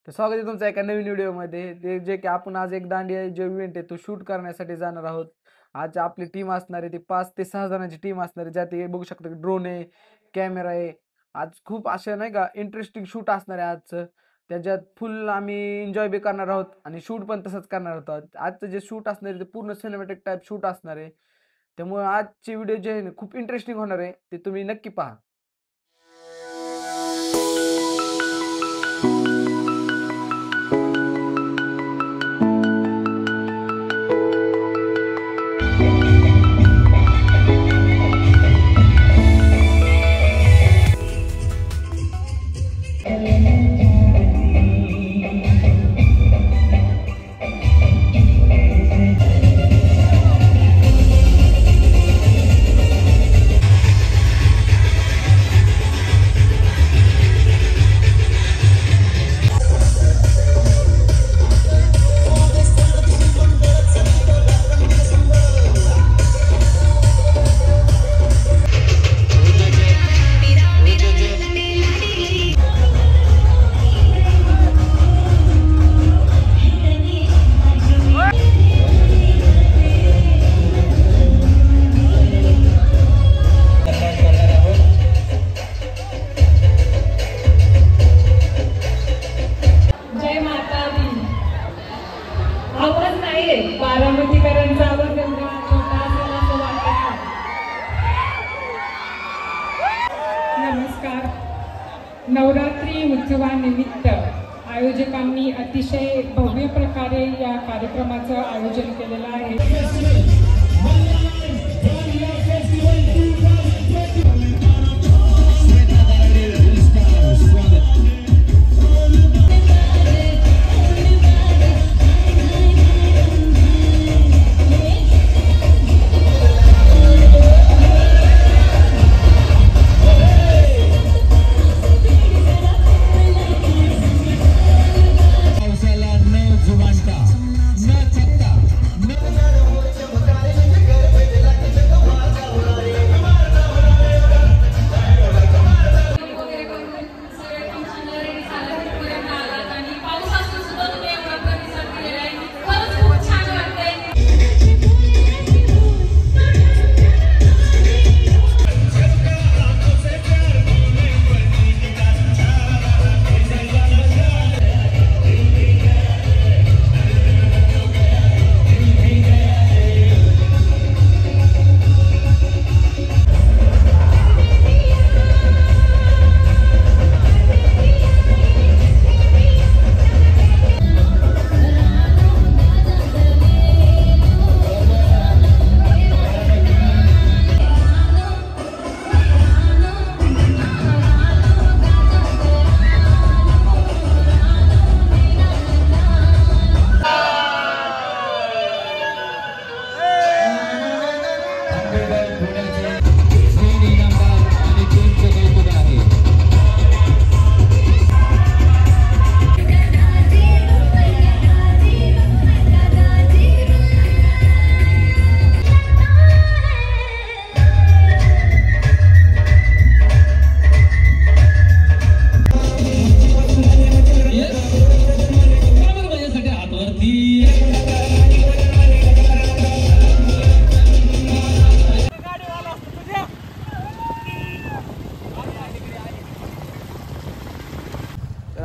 तर स्वागत आहे तुमचं एका नवीन व्हिडिओमध्ये। जे की आपण आज एक दांडिया जो इव्हेंट आहे तो शूट करण्यासाठी जाणार आहोत। आज आपली टीम असणार आहे, ती 5 ते 6 जणांची टीम असणार आहे, ज्यात बघू शकता की ड्रोन आहे, कॅमेरा आहे। आज खूप असे नाही का इंटरेस्टिंग शूट असणार आहे आजचं। त्याच्यात फुल आम्ही एन्जॉय बी करणार आहोत आणि शूट पण तसंच करणार आहोत। आजचं जे शूट असणार आहे ते पूर्ण सिनेमॅटिक टाईप शूट असणार आहे। त्यामुळे आजचे व्हिडिओ जे आहे ना खूप इंटरेस्टिंग होणार आहे, ते तुम्ही नक्की पहा। बारामतीकरांचा आवाज एवढा छोटा असेल असं वाटत नाही। नमस्कार। नवरात्री उत्सवानिमित्त आयोजकांनी अतिशय भव्य प्रकारे या कार्यक्रमाचं आयोजन केलेलं आहे।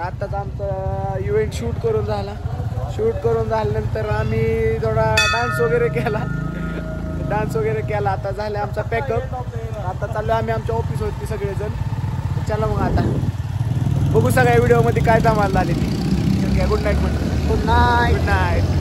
आत्ताच आमचा इव्हेंट शूट करून झाल्यानंतर आम्ही थोडा डान्स वगैरे केला। आता झालं आमचा पॅकअप। आता चाललो आम्ही आमच्या ऑफिस होती सगळेजण। चला मग आता बघू सगळ्या व्हिडिओमध्ये काय धमाल झाली ती। Good night.